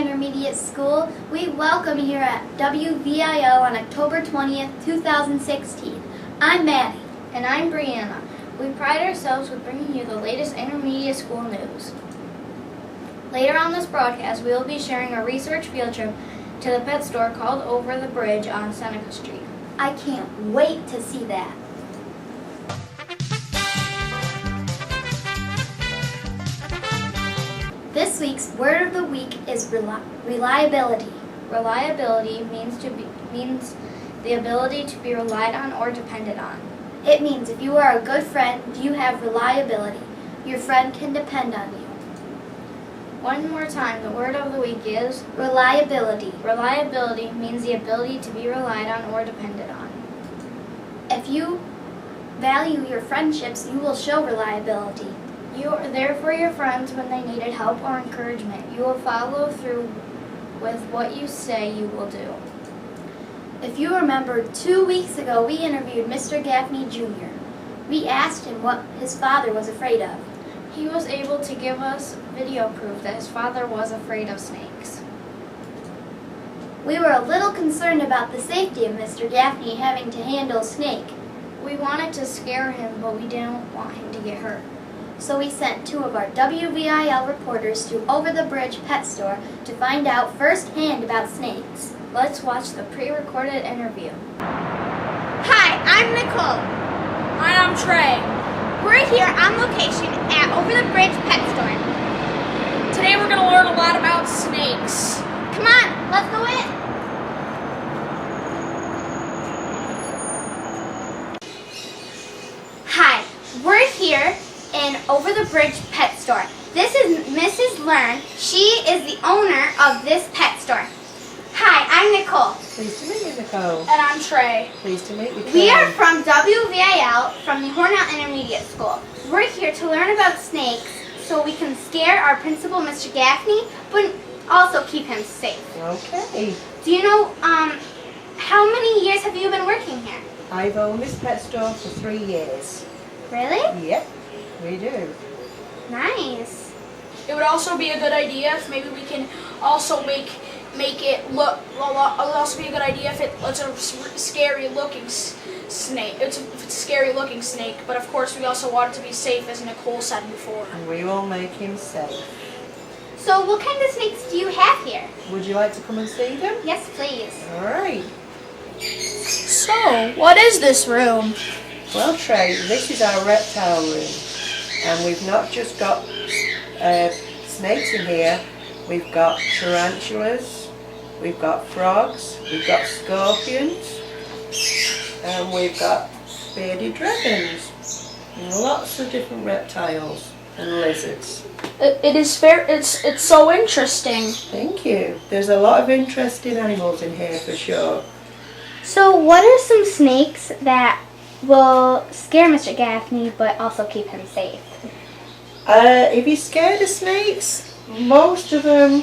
Intermediate School. We welcome you here at WVIL on October 20th, 2016. I'm Maddie. And I'm Brianna. We pride ourselves with bringing you the latest intermediate school news. Later on this broadcast, we will be sharing a research field trip to the pet store called Over the Bridge on Seneca Street. I can't wait to see that. This week's word of the week is reliability. Reliability means the ability to be relied on or depended on. It means if you are a good friend, you have reliability. Your friend can depend on you. One more time, the word of the week is reliability. Reliability means the ability to be relied on or depended on. If you value your friendships, you will show reliability. You are there for your friends when they needed help or encouragement. You will follow through with what you say you will do. If you remember, 2 weeks ago we interviewed Mr. Gaffney Jr. We asked him what his father was afraid of. He was able to give us video proof that his father was afraid of snakes. We were a little concerned about the safety of Mr. Gaffney having to handle a snake. We wanted to scare him, but we didn't want him to get hurt. So we sent 2 of our WVIL reporters to Over the Bridge Pet Store to find out firsthand about snakes. Let's watch the pre-recorded interview. Hi, I'm Nicole. Hi, I'm Trey. We're here on location at Over the Bridge Pet Store. Today we're going to learn a lot about snakes. Come on, let's go in. Hi, we're here in Over the Bridge Pet Store. This is Mrs. Learn. She is the owner of this pet store. Hi, I'm Nicole. Pleased to meet you, Nicole. And I'm Trey. Pleased to meet you, Trey. We are from WVIL from the Hornell Intermediate School. We're here to learn about snakes so we can scare our principal, Mr. Gaffney, but also keep him safe. Okay. Do you know how many years have you been working here? I've owned this pet store for 3 years. Really? Yep, we do. Nice. It would also be a good idea if maybe we can also make it look. Well, it would also be a good idea if it's a scary looking snake. If it's a scary looking snake, but of course we also want it to be safe, as Nicole said before. And we will make him safe. So what kind of snakes do you have here? Would you like to come and see them? Yes, please. All right. So, what is this room? Well, Trey, this is our reptile room, and we've not just got snakes in here. We've got tarantulas, we've got frogs, we've got scorpions, and we've got bearded dragons, and lots of different reptiles and lizards. It is fair. It's so interesting. Thank you. There's a lot of interesting animals in here for sure. So what are some snakes that will scare Mr. Gaffney but also keep him safe? If you're scared of snakes, most of them,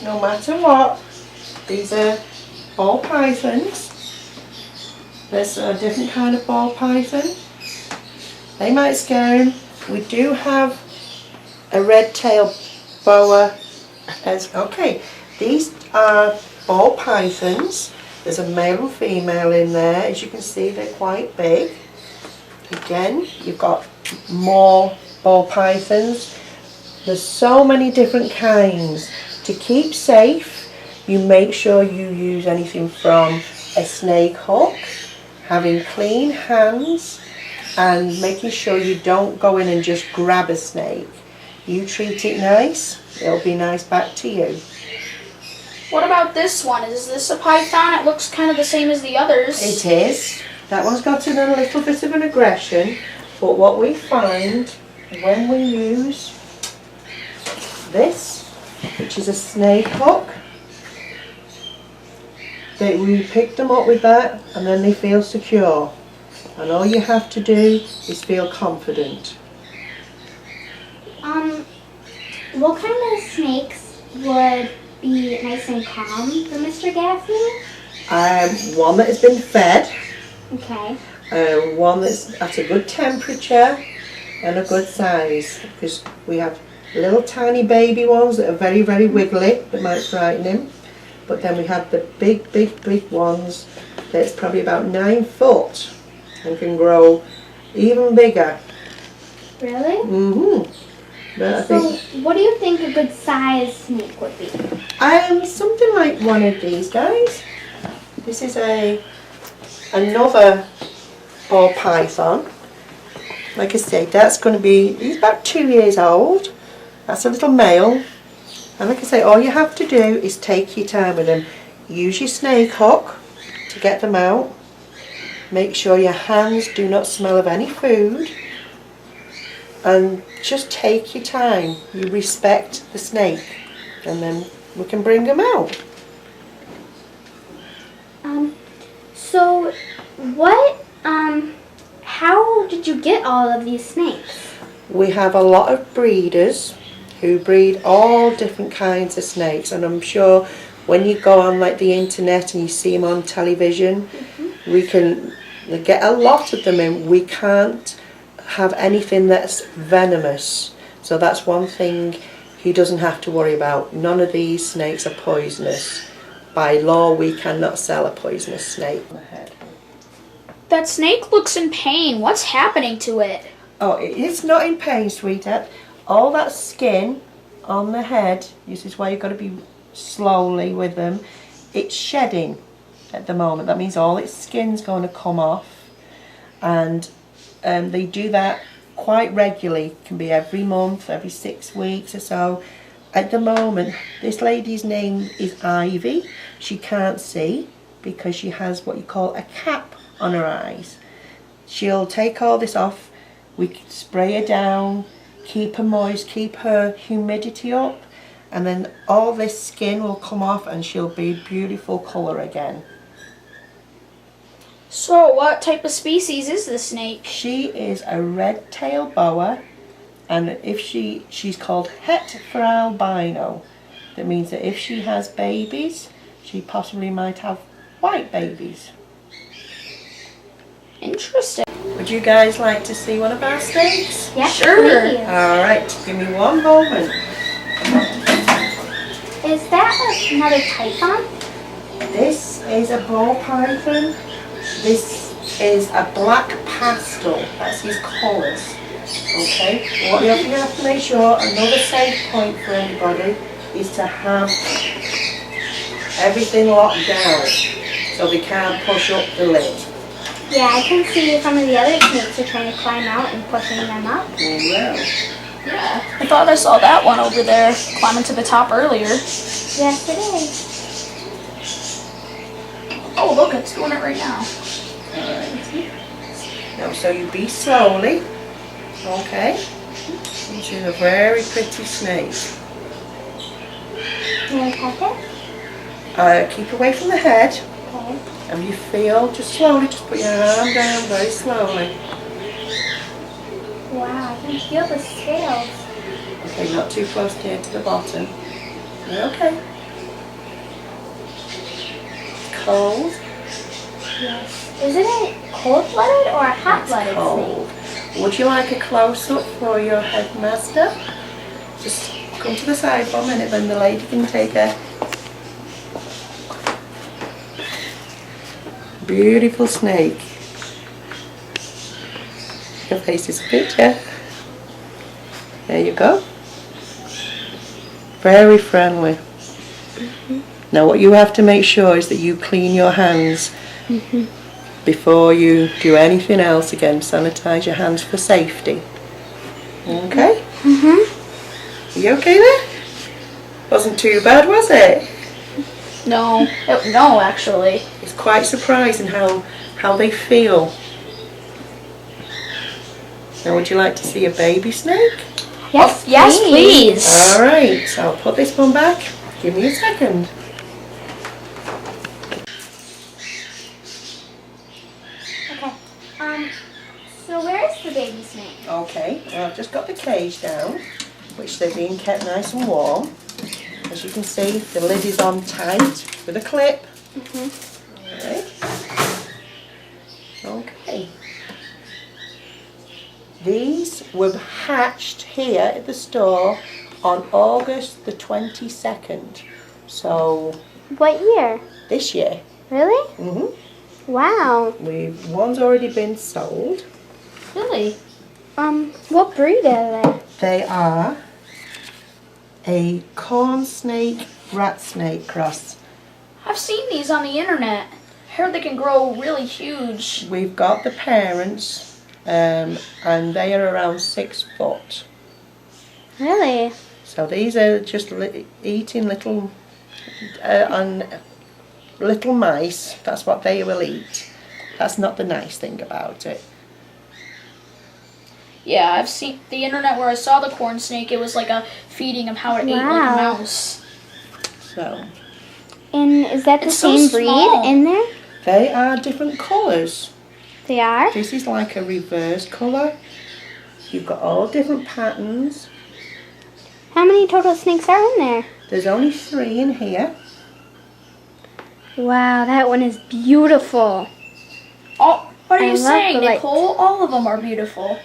no matter what, these are ball pythons. There's a different kind of ball python. They might scare him. We do have a red-tailed boa. These are ball pythons. There's a male and female in there. As you can see, they're quite big. Again, you've got more ball pythons. There's so many different kinds. To keep safe, you make sure you use anything from a snake hook, having clean hands, and making sure you don't go in and just grab a snake. You treat it nice, it'll be nice back to you. What about this one? Is this a python? It looks kind of the same as the others. It is. That one's got a little bit of an aggression, but what we find when we use this, which is a snake hook, that we pick them up with that and then they feel secure. And all you have to do is feel confident. What kind of snakes would be nice and calm for Mr. Gaffney? One that has been fed, Okay. one that's at a good temperature and a good size, because we have little tiny baby ones that are very, very wiggly, that might frighten him. But then we have the big, big, big ones that's probably about 9 foot and can grow even bigger. Really? But I So, think what do you think a good size snake would be? something like one of these guys. This is another ball python. Like I say, that's going to be, he's about 2 years old. That's a little male. And like I say, all you have to do is take your time with them. Use your snake hook to get them out. Make sure your hands do not smell of any food. And just take your time. You respect the snake. And then we can bring them out. So, what, how did you get all of these snakes? We have a lot of breeders who breed all different kinds of snakes, and I'm sure when you go on like the internet and you see them on television, we can get a lot of them in. We can't have anything that's venomous, so that's one thing he doesn't have to worry about. None of these snakes are poisonous. By law, we cannot sell a poisonous snake. That snake looks in pain. What's happening to it? Oh, it's not in pain, sweetheart. All that skin on the head, this is why you've got to be slowly with them. It's shedding at the moment. That means all its skin's going to come off. And they do that quite regularly. It can be every month, every 6 weeks or so. At the moment, this lady's name is Ivy. She can't see because she has what you call a cap on her eyes. She'll take all this off. We can spray her down, keep her moist, keep her humidity up, and then all this skin will come off and she'll be beautiful colour again. So, what type of species is this snake? She is a red-tailed boa, and if she's called het for albino. That means that if she has babies, she possibly might have white babies. Interesting. Would you guys like to see one of our snakes? Yes, Sure. please. Alright, give me one moment. Is that another python? This is a ball python. This is a black pastel. That's his colours. Okay, what you have to make sure, another safe point for everybody, is to have everything locked down so they can't push up the lid. Yeah, I can see some of the other snakes are trying to climb out and pushing them up. They will. Yeah. I thought I saw that one over there climbing to the top earlier. Yes, it is. Oh, look, it's doing it right now. Alright. Now, so you be slowly. Okay. This is a very pretty snake. Can I pet it? Keep away from the head. Okay. And you feel, just slowly, just put your arm down very slowly. Wow, I can feel the scales. Okay, not too close here to the bottom. You're okay. Cold. Yes. Isn't it cold-blooded or a hot-blooded Cold. snake? Would you like a close-up for your headmaster? Just come to the side for a minute, then the lady can take a beautiful snake. Your face is a picture. There you go. Very friendly. Now what you have to make sure is that you clean your hands before you do anything else. Again, sanitize your hands for safety. Okay? Are you okay there? Wasn't too bad, was it? No. No, actually. It's quite surprising how they feel. Now would you like to see a baby snake? Yes, Yes, please. Alright, so I'll put this one back. Give me a second. Okay. So where is the baby snake? Okay, now I've just got the cage down, which they're being kept nice and warm. As you can see, the lid is on tight with a clip. Alright. Okay. These were hatched here at the store on August the 22nd. So What year? this year. Really? Wow. One's already been sold. Really? What breed are they? They are a corn snake rat snake cross. I've seen these on the internet. I heard they can grow really huge. We've got the parents, and they are around 6 foot. Really? So these are just eating little little mice. That's what they will eat. That's not the nice thing about it. Yeah, I've seen the internet where I saw the corn snake. It was like a feeding of how it ate like a Wow. mouse. So And is that the It's so same breed small. in there? they are different colours. They are? This is like a reverse colour. You've got all different patterns. How many total snakes are in there? There's only 3 in here. Wow, that one is beautiful. Oh, what are I you love saying, the light. Nicole? All of them are beautiful.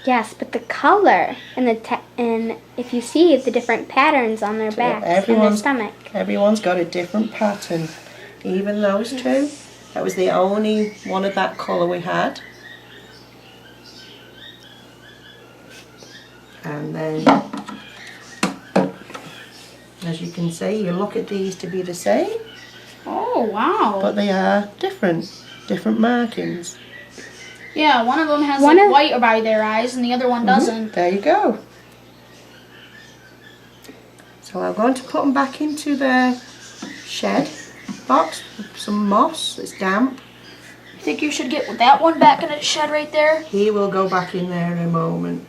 Yes, but the color and and if you see the different patterns on their backs and their everyone's- stomach. Everyone's got a different pattern. Even those two. That was the only one of that colour we had. And then, as you can see, you look at these to be the same, Oh, wow. but they are different markings. Yeah, one of them has One like of- white by their eyes and the other one doesn't. There you go. So I'm going to put them back into the shed box with some moss. It's damp. You think you should get that one back in its shed right there? He will go back in there in a moment.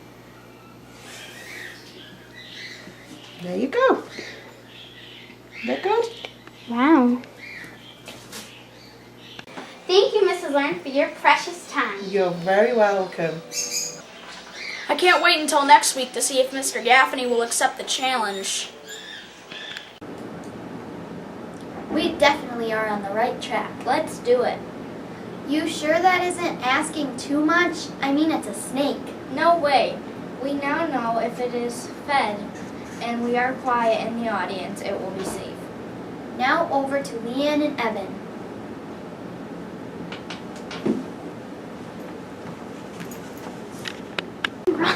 There you go. They're good. Wow. Thank you, Mrs. Learn, for your precious time. You're very welcome. I can't wait until next week to see if Mr. Gaffney will accept the challenge. We definitely are on the right track. Let's do it. You sure that isn't asking too much? I mean, it's a snake. No way. We now know if it is fed and we are quiet in the audience, it will be safe. Now over to Leanne and Evan.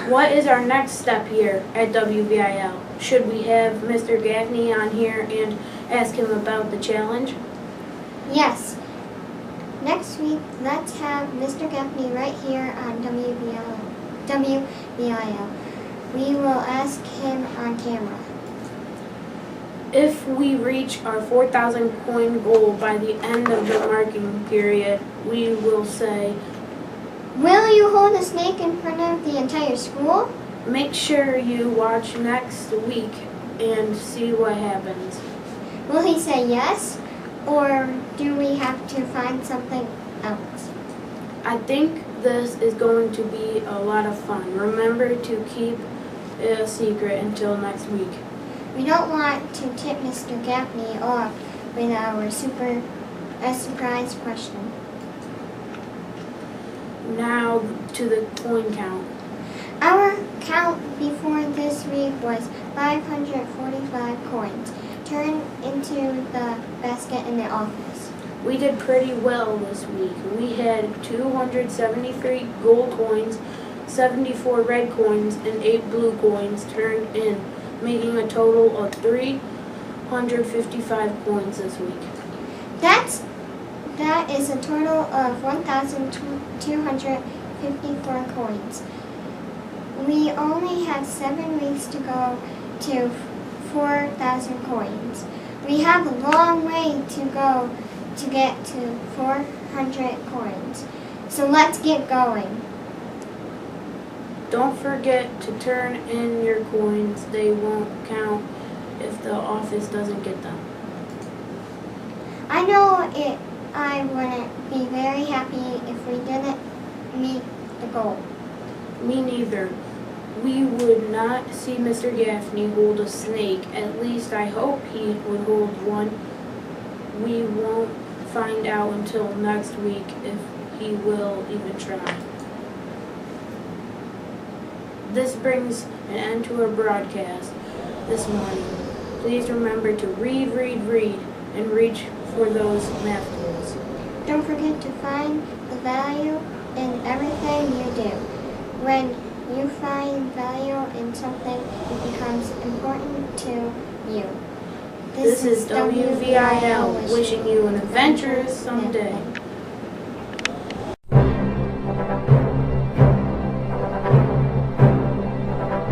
What is our next step here at WVIL? Should we have Mr. Gaffney on here and ask him about the challenge? Yes. Next week, let's have Mr. Gaffney right here on WVIL. We will ask him on camera. If we reach our 4,000 coin goal by the end of the marking period, we will say, Will you hold a snake in front of the entire school? make sure you watch next week and see what happens. Will he say yes? Or do we have to find something else? I think this is going to be a lot of fun. Remember to keep it a secret until next week. We don't want to tip Mr. Gaffney off with our surprise question. Now to the coin count. Our count before this week was 545 coins turned into the basket in the office. We did pretty well this week. We had 273 gold coins, 74 red coins, and 8 blue coins turned in, making a total of 355 coins this week. That is a total of 1,254 coins. We only have 7 weeks to go to 4,000 coins. We have a long way to go to get to 400 coins. So let's get going. Don't forget to turn in your coins. They won't count if the office doesn't get them. I know I wouldn't be very happy if we didn't meet the goal. Me neither. We would not see Mr. Gaffney hold a snake. At least I hope he would hold one. We won't find out until next week if he will even try. this brings an end to our broadcast this morning. Please remember to read, and reach for those math tools. Don't forget to find the value in everything you do. When you find value in something, it becomes important to you. This is WVIL wishing you an adventurous someday.